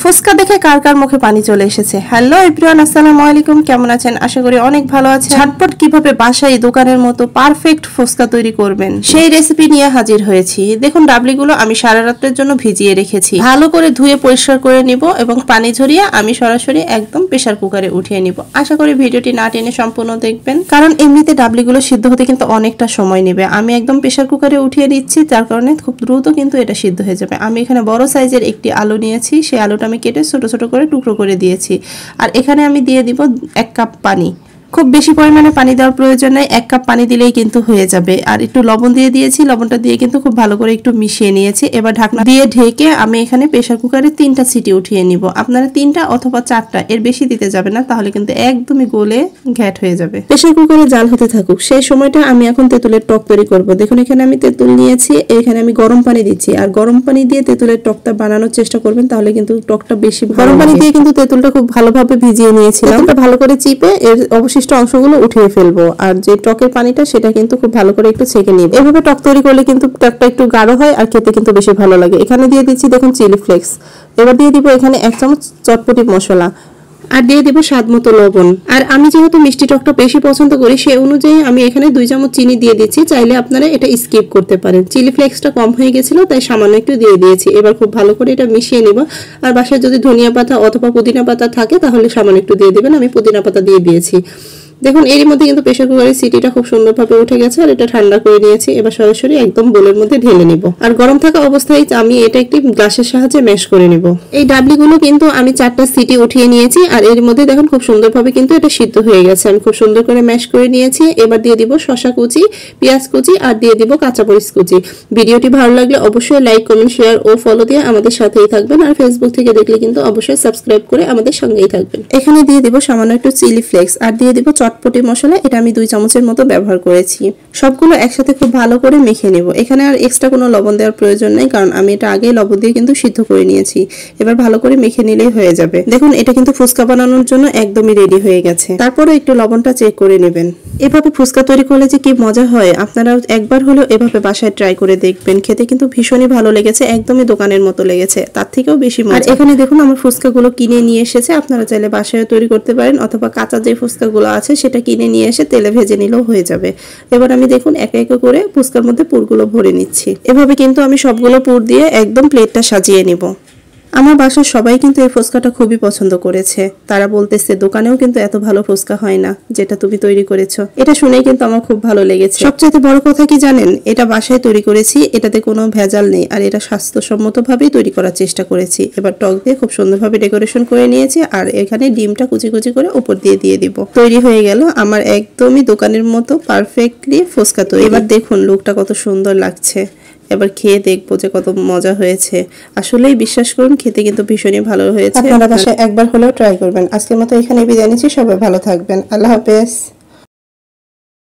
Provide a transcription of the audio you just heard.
ফুচকা দেখে কার কার মুখে পানি চলে এসেছে। হ্যালো এভরিওয়ান, আসসালামু আলাইকুম। কেমন আছেন? আশা করি অনেক ভালো আছেন। ঝটপট কিভাবে বাসায় দোকানের মতো পারফেক্ট ফুচকা তৈরি করবেন সেই রেসিপি নিয়ে হাজির হয়েছি। দেখুন, ডাবলিগুলো আমি সারা রাতের জন্য ভিজিয়ে রেখেছি। ভালো করে ধুয়ে পরিষ্কার করে নিব এবং পানি ঝরিয়ে আমি সরাসরি একদম প্রেসার কুকারে উঠিয়ে নিব। আশা করি ভিডিওটি না টেনে সম্পূর্ণ দেখবেন, কারণ এমনিতে ডাবলিগুলো সিদ্ধ হতে কিন্তু অনেকটা সময় নেবে। আমি একদম প্রেসার কুকারে উঠিয়ে নিচ্ছি, যার কারণে খুব দ্রুত কিন্তু এটা সিদ্ধ হয়ে যাবে। আমি এখানে বড় সাইজের একটি আলু নিয়েছি, সেই আলুটা আমি কেটে ছোট ছোট করে টুকরো করে দিয়েছি। আর এখানে আমি দিয়ে দিব 1 কাপ পানি। খুব বেশি পরিমাণে পানি দেওয়ার প্রয়োজন নেই, 1 কাপ পানি দিলেই কিন্তু হয়ে যাবে। আর একটু লবণ দিয়ে দিয়েছি, লবণটা দিয়ে কিন্তু খুব ভালো করে একটু মিশিয়ে নিয়েছি। এবার ঢাকনা দিয়ে ঢেকে আমি এখানে প্রেসার কুকারে 3টা সিটি উঠিয়ে নিব। আপনারা 3টা অথবা 4টা, এর বেশি দিতে যাবে না, তাহলে কিন্তু একদমই গলে ঘ্যাট হয়ে যাবে। প্রেসার কুকারে জাল হতে থাকুক, সেই সময়টা আমি এখন তেঁতুলের টক তৈরি করব। দেখুন, এখানে আমি তেঁতুল নিয়েছি, এখানে আমি গরম পানি দিচ্ছি। আর গরম পানি দিয়ে তেঁতুলের টকটা বানানোর চেষ্টা করবেন, তাহলে কিন্তু টকটা বেশি গরম পানি দিয়ে কিন্তু তেঁতুলটা খুব ভালোভাবে ভিজিয়ে নিয়েছিলাম। তেঁতুলটা ভালো করে চিপে এর অবশিষ্ট অংশগুলো উঠিয়ে ফেলবো। আর যে টকের পানিটা, সেটা কিন্তু খুব ভালো করে একটু ছেঁকে নিব। এভাবে টক তৈরি করলে কিন্তু টকটা একটু গাঢ় হয় আর খেতে কিন্তু বেশি ভালো লাগে। এখানে দিয়ে দিচ্ছি দেখুন চিলি ফ্লেক্স। এবার দিয়ে দিব এখানে 1 চামচ চটপটি মশলা, আর দিয়ে দেব স্বাদ মতো লবণ। আর আমি যেহেতু মিষ্টি টকটা বেশি পছন্দ করি, সেই অনুযায়ী আমি এখানে 2 চামচ চিনি দিয়ে দিচ্ছি। চাইলে আপনারা এটা স্কিপ করতে পারেন। চিলি ফ্লেক্সটা কম হয়ে গেছিল, তাই সামান্য একটু দিয়ে দিয়েছি। এবার খুব ভালো করে এটা মিশিয়ে নেব। আর বাসায় যদি ধনিয়া পাতা অথবা পুদিনা পাতা থাকে, তাহলে সামান্য একটু দিয়ে দেবেন। আমি পুদিনা পাতা দিয়ে দিয়েছি। দেখুন, এরই মধ্যে কিন্তু প্রেসার কুকারের সিটিটা খুব সুন্দরভাবে উঠে গেছে। আর এটা ঠান্ডা করে নিয়েছি। এবার সরাসরি একদম বোলের মধ্যে ঢেলে নিব। আর গরম থাকা অবস্থায় আমি এটা একটি গ্লাসের সাহায্যে ম্যাশ করে নিব। এই ডাবলিগুলো কিন্তু আমি 4টা সিটি উঠিয়ে নিয়েছি। আর এর মধ্যে দেখুন খুব সুন্দরভাবে কিন্তু এটা সিদ্ধ হয়ে গেছে। আমি খুব সুন্দর করে ম্যাশ করে নিয়েছি। এবার দিয়ে দিব শসা কুচি, পেঁয়াজ কুচি, আর দিয়ে দিব কাঁচামরিচ কুচি। ভিডিওটি ভালো লাগলে অবশ্যই লাইক, কমেন্ট, শেয়ার ও ফলো দিয়ে আমাদের সাথেই থাকবেন। আর ফেসবুক থেকে দেখলে কিন্তু অবশ্যই সাবস্ক্রাইব করে আমাদের সঙ্গেই থাকবেন। এখানে দিয়ে দিব সামান্য একটু চিলি ফ্লেক্স, আর দিয়ে দিব চটপটি মশলা। এটা আমি 2 চামচের মতো ব্যবহার করেছি। সবগুলো একসাথে খুব ভালো করে মেখে নেব। এখানে আর এক্সট্রা কোনো লবণ দেওয়ার প্রয়োজন নেই, কারণ আমি এটা আগে লবণ দিয়ে কিন্তু সিদ্ধ করে নিয়েছি। এবার ভালো করে মেখে নিলেই হয়ে যাবে। দেখুন, এটা কিন্তু ফুচকা বানানোর জন্য একদমই রেডি হয়ে গেছে। তারপরে একটু লবণটা চেক করে নেবেন। এভাবে ফুচকা তৈরি করলে যে কি মজা হয়, আপনারা একবার হলেও এভাবে বাসায় ট্রাই করে দেখবেন। খেতে কিন্তু ভীষণই ভালো লেগেছে, একদমই দোকানের মতো লেগেছে, তার থেকেও বেশি মজা। আর এখানে দেখুন আমার ফুচকাগুলো কিনে নিয়ে এসেছে। আপনারা চাইলে বাসায় তৈরি করতে পারেন, অথবা কাঁচা যে ফুচকাগুলো আছে সেটা কিনে নিয়ে এসে তেলে ভেজে নিলেও হয়ে যাবে। এবার আমি দেখুন একে একে করে ফুচকার মধ্যে পুরগুলো ভরে নিচ্ছি। এভাবে কিন্তু আমি সবগুলো পুর দিয়ে একদম প্লেটটা সাজিয়ে নিব। আমার বাসার সবাই কিন্তু এই ফুচকাটা খুবই পছন্দ করেছে। তারা বলতেছে দোকানেও কিন্তু এত ভালো ফুচকা হয় না যেটা তুমি তৈরি করেছো। এটা শুনেই কিন্তু আমার খুব ভালো লেগেছে। সবচেয়ে বড় কথা কি জানেন, এটা বাসায় তৈরি করেছি, এটাতে কোনো ভেজাল নেই। আর এটা স্বাস্থ্যসম্মত ভাবেই তৈরি করার চেষ্টা করেছি। এবার টক দিয়ে খুব সুন্দরভাবে ডেকোরেশন করে নিয়েছি। আর এখানে ডিমটা কুচি কুচি করে উপর দিয়ে দিব। তৈরি হয়ে গেল আমার একদমই দোকানের মতো পারফেক্টলি ফুচকা তৈরি। এবার দেখুন লুকটা কত সুন্দর লাগছে। এবার খেয়ে দেখবো যে কত মজা হয়েছে। আসলেই বিশ্বাস করুন, খেতে কিন্তু ভীষণই ভালো হয়েছে। আপনারা বাসায় একবার হলেও ট্রাই করবেন। আজকের মতো এখানে বিদায় নিচ্ছি। সবাই ভালো থাকবেন। আল্লাহ হাফেজ।